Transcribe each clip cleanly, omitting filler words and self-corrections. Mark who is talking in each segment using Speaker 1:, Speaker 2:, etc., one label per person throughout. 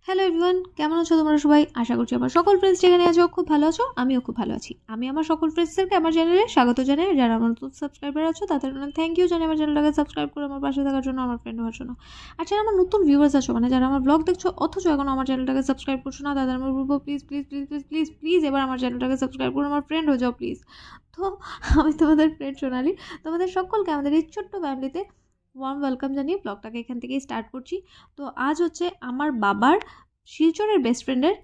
Speaker 1: Hello everyone, কেমন আছো তোমরা সবাই? আশা করছি আমার সকল ফ্রেন্ডস যেখানে আছো খুব ভালো আছো। আমিও খুব ভালো আছি। আমি আমার সকল ফ্রেন্ডসদেরকে আমার চ্যানেলে স্বাগত জানাই। যারা আমার নতুন সাবস্ক্রাইবার আছো তাদের জন্য থ্যাংক ইউ জানাই আমার চ্যানেলটাকে সাবস্ক্রাইব করে আমার পাশে থাকার জন্য, আমার ফ্রেন্ড হওয়ার জন্য। আর যারা আমার নতুন ভিউয়ার্স আছো, মানে যারা আমার ব্লগ দেখছো অথচ এখনো আমার চ্যানেলটাকে সাবস্ক্রাইব করছো না, তাদের আমার বলবো please please please please please please এবার আমার চ্যানেলটাকে সাবস্ক্রাইব করে আমার ফ্রেন্ড হয়ে যাও প্লিজ। তো আমি তোমাদের ফ্রেন্ড সোনালি, তোমাদের সকলকে আমাদের এই ছোট্ট ফ্যামিলিতে ওয়ার্ম ওয়েলকাম জানিয়ে ব্লগটাকে এখান থেকেই স্টার্ট করছি। তো আজ হচ্ছে আমার বাবার শিলচরের বেস্ট ফ্রেন্ডের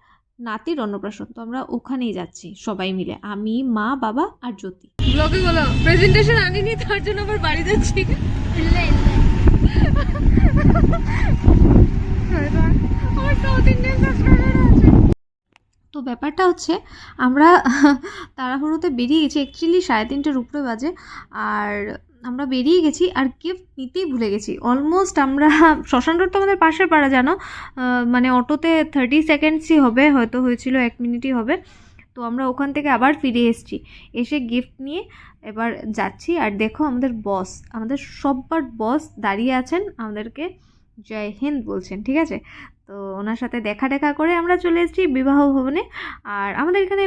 Speaker 1: নাতির অন্নপ্রাশন। তো আমরা ওখানেই যাচ্ছি সবাই মিলে, আমি, মা, বাবা আর জ্যোতি। ব্লগে বলো প্রেজেন্টেশন আনিনি, তার জন্য আবার বাড়ি যাচ্ছি। তো ব্যাপারটা হচ্ছে আমরা তাড়াহুড়োতে বেরিয়ে গেছি, অ্যাকচুয়ালি 3:30-এর উপরে বাজে, আর আমরা বেরিয়ে গেছি আর গিফট নিতেই ভুলে গেছি। অলমোস্ট আমরা শ্মশান রোড তো আমাদের পাশের পাড়া, জানো, মানে অটোতে 30 সেকেন্ডসই হবে, হয়তো হয়েছিল 1 মিনিটই হবে। তো আমরা ওখান থেকে আবার ফিরে এসেছি, এসে গিফট নিয়ে এবার যাচ্ছি। আর দেখো আমাদের বস, আমাদের সবার বস দাঁড়িয়ে আছেন, আমাদেরকে জয় হিন্দ বলছেন, ঠিক আছে। তো ওনার সাথে দেখা করে আমরা চলে এসেছি বিবাহ ভবনে। আর আমাদের এখানে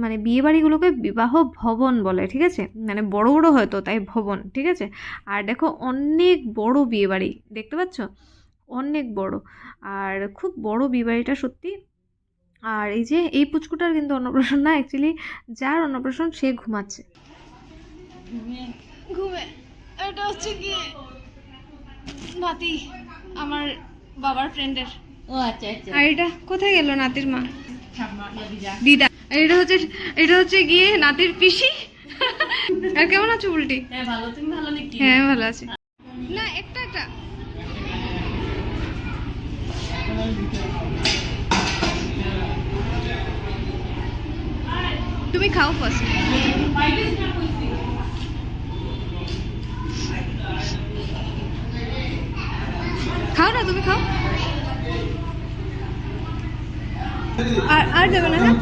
Speaker 1: মানে বিয়েবাড়িগুলোকে বিবাহ ভবন বলে, ঠিক আছে, মানে বড় বড় হয়তো তাই ভবন, ঠিক আছে। আর দেখো অনেক বড় বিয়েবাড়ি, দেখতে পাচ্ছ, অনেক বড়, আর খুব বড় বিয়েবাড়িটা সত্যি। আর এই যে এই পুচকুটার কিন্তু অন্নপ্রাশন না, অ্যাকচুয়ালি যার অন্নপ্রাশন সে ঘুমাচ্ছে। ঘুমে এটা হচ্ছে কি নাতি আমার বাবার ফ্রেন্ডের। ও আচ্ছা আচ্ছা। আর এটা কোথায় গেল নাতির মা? দিদা। আর এটা হচ্ছে গিয়ে নাতির পিসি। আর কেমন আছো উল্টি? হ্যাঁ ভালো, তুমি ভালো নাকি? হ্যাঁ ভালো আছি। না একটা তুমি খাও ফার্স্ট। খাও না, তুমি খাও। আর দেবে না? হ্যাঁ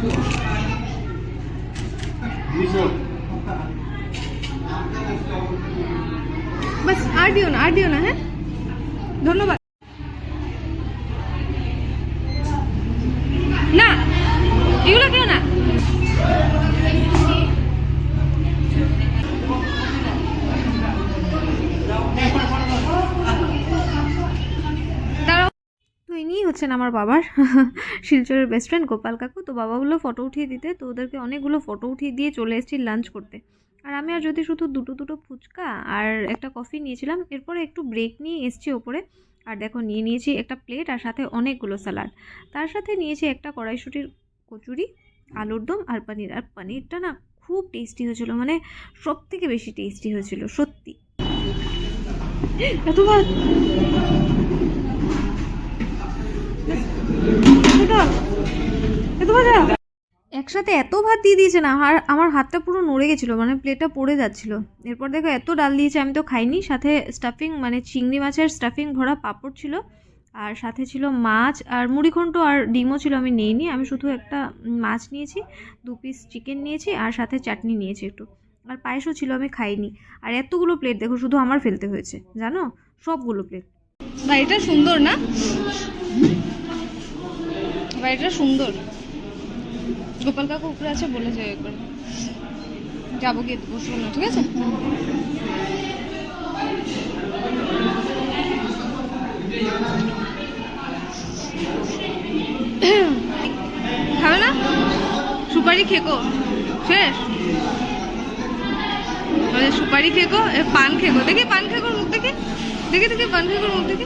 Speaker 1: বাস, আর দিও না। হ্যাঁ ধন্যবাদ। না এগুলো কেউ না। তো ইনিই হচ্ছেন আমার বাবার শিলচরের বেস্ট ফ্রেন্ড গোপাল কাকু। তো বাবাগুলো ফটো উঠিয়ে দিতে, তো ওদেরকে অনেকগুলো ফটো উঠিয়ে দিয়ে চলে এসেছি লাঞ্চ করতে। আর আমি আর যদি শুধু দুটো ফুচকা আর একটা কফি নিয়েছিলাম, এরপরে একটু ব্রেক নিয়ে এসছি ওপরে। আর দেখো নিয়ে নিয়েছি একটা প্লেট আর সাথে অনেকগুলো স্যালাড, তার সাথে নিয়েছি একটা কড়াইশুঁটির কচুরি, আলুর দম আর পনির। আর পনিরটা না খুব টেস্টি হয়েছিল, মানে সব থেকে বেশি টেস্টি হয়েছিল সত্যি। এত ভাত, একসাথে এত ভাত দিয়ে দিয়েছে না, আর আমার হাতটা পুরো নড়ে গেছিলো, মানে প্লেটটা পড়ে যাচ্ছিলো। এরপর দেখো এত ডাল দিয়েছে, আমি তো খাইনি। সাথে স্টাফিং, মানে চিংড়ি মাছের স্টাফিং ভরা পাঁপড় ছিল, আর সাথে ছিল মাছ আর মুড়িঘণ্ট আর ডিমও ছিল, আমি নিইনি। আমি শুধু একটা মাছ নিয়েছি, 2 পিস চিকেন নিয়েছি আর সাথে চাটনি নিয়েছি একটু, আর পায়েসও ছিল, আমি খাইনি। আর এতগুলো প্লেট দেখো শুধু আমার ফেলতে হয়েছে, জানো, সবগুলো প্লেট। বাড়িটা সুন্দর না? বাড়িটা সুন্দর। গোপাল কাকু উপরে আছে, বলেছে একবার যাবো, গিয়ে বসবো না, ঠিক আছে। খাবে না? সুপারি খেকো শেষ, সুপারি খেকো, পান খেকো, দেখি পান খেকোর মুখ দেখি, পান খেকোর মুখ দেখি,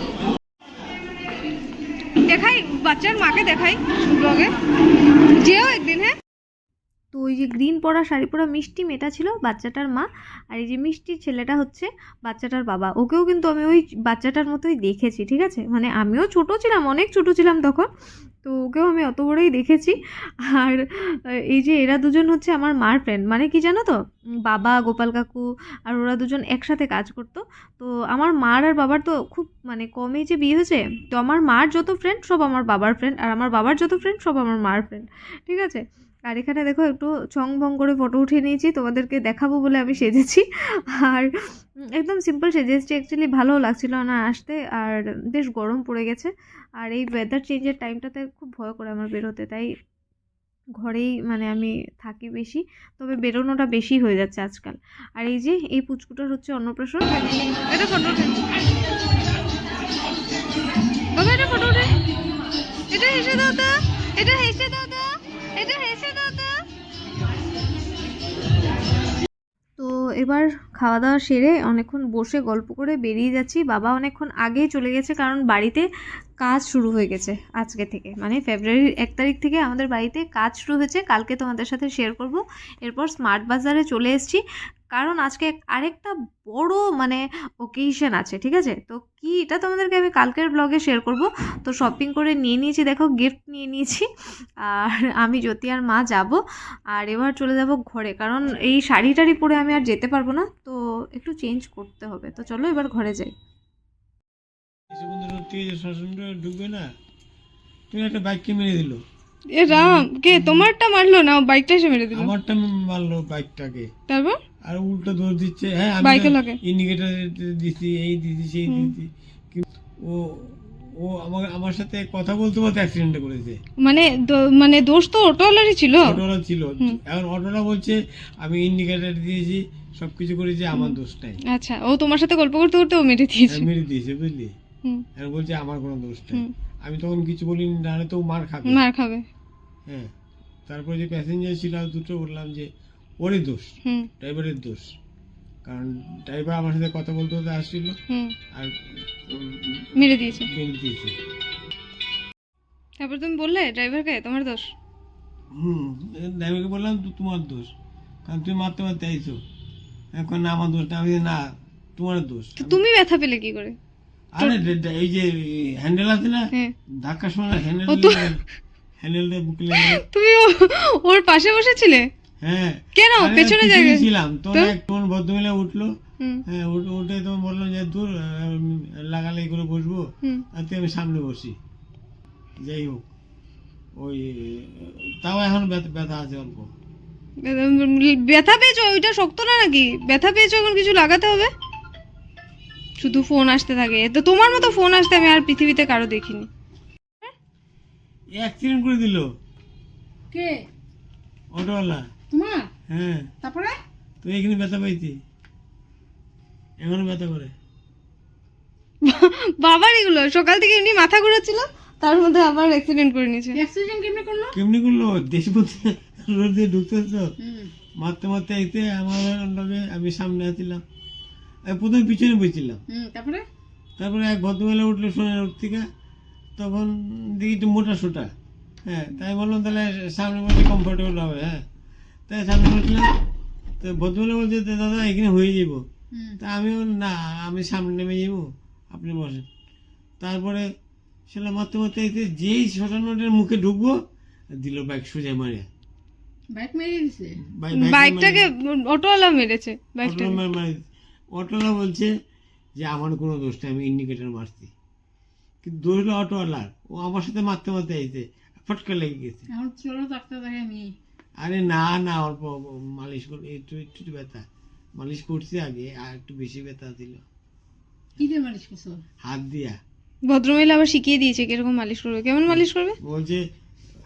Speaker 1: দেখাই বাচ্চার মাকে, দেখাই ব্লগে, যেও একদিন। হ্যাঁ, তো ওই যে গ্রিন পরা শাড়ি পরা মিষ্টি মেয়েটা ছিল বাচ্চাটার মা, আর এই যে মিষ্টির ছেলেটা হচ্ছে বাচ্চাটার বাবা। ওকেও কিন্তু আমি ওই বাচ্চাটার মতোই দেখেছি, ঠিক আছে, মানে আমিও ছোট ছিলাম, অনেক ছোট ছিলাম তখন, তো ওকেও আমি অত বড়ই দেখেছি। আর এই যে এরা দুজন হচ্ছে আমার মার ফ্রেন্ড, মানে কি জানো তো, বাবা গোপাল কাকু আর ওরা দুজন একসাথে কাজ করতো। তো আমার মার আর বাবার তো খুব মানে কম এজে বিয়ে হয়েছে, তো আমার মার যত ফ্রেন্ড সব আমার বাবার ফ্রেন্ড, আর আমার বাবার যত ফ্রেন্ড সব আমার মার ফ্রেন্ড, ঠিক আছে। আর এখানে দেখো একটু ছং ভং করে ফটো উঠিয়ে নিয়েছি, তোমাদেরকে দেখাবো বলে আমি সেজেছি। আর একদম সিম্পল সেজে এসেছি, অ্যাকচুয়ালি ভালোও লাগছিল না আসতে, আর বেশ গরম পড়ে গেছে। আর এই ওয়েদার চেঞ্জের টাইমটাতে খুব ভয় করে আমার বেরোতে, তাই ঘরেই মানে আমি থাকি বেশি, তবে বেরোনোটা বেশি হয়ে যাচ্ছে আজকাল। আর এই যে এই পুচকুটার হচ্ছে অন্নপ্রাশন। এটা ফটো ওঠে বাবা, এটা ফটো ওঠে, এটা হেসে দাও তো, এটা হেসে দাও তো, এটা হেসে দাও তো। তো এবার খাওয়া দাওয়া সেরে অনেকক্ষণ বসে গল্প করে বেরিয়ে যাচ্ছি। বাবা অনেকক্ষণ আগেই চলে গেছে, কারণ বাড়িতে কাজ শুরু হয়ে গেছে আজকে থেকে, মানে ফেব্রুয়ারির 1 তারিখ থেকে আমাদের বাড়িতে কাজ শুরু হয়েছে। কালকে তোমাদের সাথে শেয়ার করব। এরপর স্মার্ট বাজারে চলে এসেছি, কারণ আজকে আরেকটা বড় মানে ওকেশন আছে, ঠিক আছে? তো কি এটা তোমাদেরকে আমি কালকের ব্লগে শেয়ার করব। তো শপিং করে নিয়ে নিয়েছি, দেখো গিফট নিয়ে নিয়েছি, আর আমি জ্যোতি আর মা যাব। আর এবার চলে যাব ঘরে, কারণ এই শাড়ি টাড়ি পরে আমি আর যেতে পারবো না, তো একটু চেঞ্জ করতে হবে। তো চলো এবার ঘরে যাই।
Speaker 2: ঢুকবে না, তুমি একটা বাইককে মেরে দিল।
Speaker 1: এ রাম, কে তোমারটা মারলো না, বাইকটা এসে মেরে দিল।
Speaker 2: আমারটা মারলো বাইকটাকে,
Speaker 1: তারপর
Speaker 2: আর উল্টো দৌড় দিচ্ছে। হ্যাঁ আমি
Speaker 1: বাইকে লাগে
Speaker 2: ইন্ডিকেটার দিচ্ছি, এই দিচ্ছি সেই দিচ্ছি, কিন্তু ও ও আমার সাথে কথা বলতে বলতে অ্যাক্সিডেন্ট করেছে।
Speaker 1: মানে দোষ তো অটোওয়ালারই ছিল।
Speaker 2: অটোওয়ালা ছিল, এখন অটোওয়ালা বলছে আমি ইন্ডিকেটার দিয়েছি, সবকিছু করেছি, আমার দোষ নাই।
Speaker 1: আচ্ছা, ও তোমার সাথে গল্প করতে করতে ও মেরে দিয়েছে।
Speaker 2: মেরে দিয়েছে, বুঝলি? এখন বলছে আমার কোনো দোষ নাই। আমি তখন কিছু বলিনি, নাহলে তো মার খাবে,
Speaker 1: মার খাবে।
Speaker 2: হ্যাঁ। তারপরে যে প্যাসেঞ্জার ছিল দুটো, বললাম যে ওরই দোষ, ড্রাইভারের দোষ, কারণ ড্রাইভার আমার সাথে কথা বলতে বলতে আসছিল আর
Speaker 1: মেরে দিয়েছে।
Speaker 2: মেরে দিয়েছে।
Speaker 1: তারপর তুমি বললে ড্রাইভারকে তোমার দোষ?
Speaker 2: ড্রাইভারকে বললাম তো তোমার দোষ, কারণ তুমি মারতে মারতে আইছো। এখন না আমার দোষ না, আমি না তোমার দোষ।
Speaker 1: তুমি ব্যথা পেলে কি করে?
Speaker 2: আরে এই যে হ্যান্ডেল আছে না, ধাক্কার সময় হ্যান্ডেলটা বুকে লেগে।
Speaker 1: তুমি ওর পাশে বসেছিলে?
Speaker 2: হ্যাঁ।
Speaker 1: কেন পেছনে জায়গায়
Speaker 2: ছিলাম তো, তখন ভদ্রমহিলা উঠলো, হ্যাঁ উঠে তখন বললাম যে দূর লাগালে এগুলো বসবো, আর তুই আমি সামনে বসি। যাই হোক, ওই তাও এখন ব্যথা আছে অল্প।
Speaker 1: ব্যথা পেয়েছো? ওইটা শক্ত না নাকি? ব্যথা পেয়েছো, এখন কিছু লাগাতে হবে। শুধু ফোন আসতে থাকে, তো তোমার মতো ফোন আসতে আমি আর পৃথিবীতে কারো দেখিনি।
Speaker 2: অ্যাক্সিডেন্ট করে দিল।
Speaker 3: কে?
Speaker 2: অটোওয়ালা।
Speaker 3: তোমার?
Speaker 2: হ্যাঁ।
Speaker 3: তারপরে
Speaker 2: তো এখানে ব্যথা পাইছি, এখনো ব্যথা করে।
Speaker 1: বাবার এগুলো সকাল থেকে এমনি মাথা ঘুরাচ্ছিল, তার মধ্যে আবার অ্যাক্সিডেন্ট করে নিয়েছে।
Speaker 3: অ্যাক্সিডেন্ট কেমনে করলো?
Speaker 2: কেমনি করলো? দেশপথে রোড দিয়ে ঢুকতে তো মারতে মারতে আইতে আমার লগে, আমি সামনে আসছিলাম, আমি প্রথমে পিছনে বসেছিলাম। তারপরে এক ভদ্রমহিলা উঠলো সোনার উঠ থেকে, তখন দেখি একটু মোটা সোটা, হ্যাঁ, তাই বললাম তাহলে সামনে বসে কমফোর্টেবল হবে। হ্যাঁ, তাই সামনে বসলাম। তো ভদ্রমহিলা বলছে দাদা এখানে হয়ে যাবো, তা আমি না, আমি সামনে নেমে যাবো, আপনি বসেন। তারপরে সেটা মারতে মারতে আইতে যেই শ্মশানটার মুখে ঢুকবো, দিল বাইক সোজা মারে।
Speaker 3: বাইক মেরে দিছে?
Speaker 1: বাইকটাকে অটোওয়ালা মেরেছে।
Speaker 2: অটোওয়ালা বলছে যে আমার কোনো দোষ নেই, আমি ইন্ডিকেটর মারছি, কিন্তু দোষ হলো অটোওয়ালার। ও আমার সাথে মারতে মারতে আইতে ফটকা লেগে গেছে।
Speaker 3: এখন চলো ডাক্তার দেখাই আমি।
Speaker 2: আরে না না, অল্প মালিশ করে একটু একটু ব্যথা, মালিশ করছি আগে, আর একটু বেশি ব্যথা ছিল।
Speaker 3: কি দিয়ে মালিশ করছো?
Speaker 2: হাত দিয়া।
Speaker 1: ভদ্রমহিলা আবার শিখিয়ে দিয়েছে কিরকম মালিশ করবে। কেমন মালিশ করবে?
Speaker 2: বলছে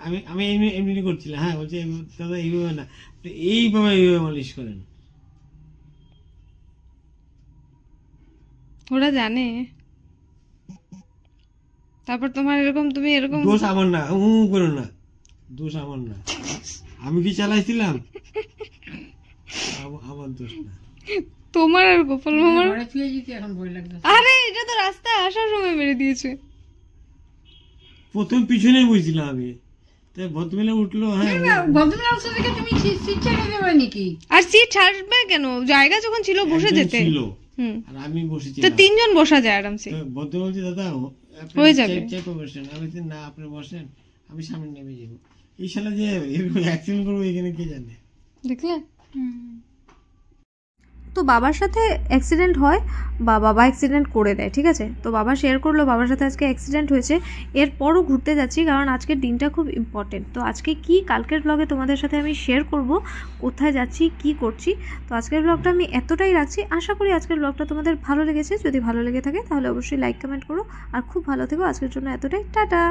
Speaker 2: আমি আমি এমনি এমনি করছিলাম। হ্যাঁ, বলছে দাদা এইভাবে না, এইভাবে মালিশ করেন।
Speaker 1: ওরা জানে। তারপর তোমার এরকম, তুমি এরকম।
Speaker 2: দোষ আমার না, করো না, দোষ আমার না, আমি কি চালাইছিলাম, আমার দোষ না।
Speaker 1: তোমার আর গোপাল মামার।
Speaker 3: ঘরে শুয়ে যেতে এখন ভয় লাগছে।
Speaker 1: আরে এটা তো রাস্তায় আসার সময় মেরে দিয়েছে।
Speaker 2: প্রথম পিছনে বসছিলাম আমি, তাই ভদ্রমহিলা উঠলো। হ্যাঁ,
Speaker 3: ভদ্রমহিলা উঠছে দেখে তুমি সিট ছেড়ে দেবে নাকি?
Speaker 1: আর সিট ছাড়বে কেন? জায়গা যখন ছিল বসে যেতে
Speaker 2: ছিল, আর আমি বসেছি।
Speaker 1: তো তিনজন বসা যায় আরামসে।
Speaker 2: ভদ্র বলছি দাদা
Speaker 1: হয়ে যাবে,
Speaker 2: চেপে বসেন। আমি না, আপনি বসেন, আমি সামনে নেমে যাবো। এই শালা যে এরকম অ্যাক্সিডেন্ট করবো এখানে কে জানে।
Speaker 1: দেখলে? তো বাবার সাথে অ্যাক্সিডেন্ট হয় বা বাবা অ্যাক্সিডেন্ট করে দেয়, ঠিক আছে। তো বাবা শেয়ার করলো বাবার সাথে আজকে অ্যাক্সিডেন্ট হয়েছে, এরপরও ঘুরতে যাচ্ছি কারণ আজকের দিনটা খুব ইম্পর্টেন্ট। তো আজকে কি কালকের ব্লগে তোমাদের সাথে আমি শেয়ার করব কোথায় যাচ্ছি কি করছি। তো আজকের ব্লগটা আমি এতটাই রাখছি, আশা করি আজকের ব্লগটা তোমাদের ভালো লেগেছে। যদি ভালো লেগে থাকে তাহলে অবশ্যই লাইক কমেন্ট করো, আর খুব ভালো থেকো। আজকের জন্য এতটাই, টাটা।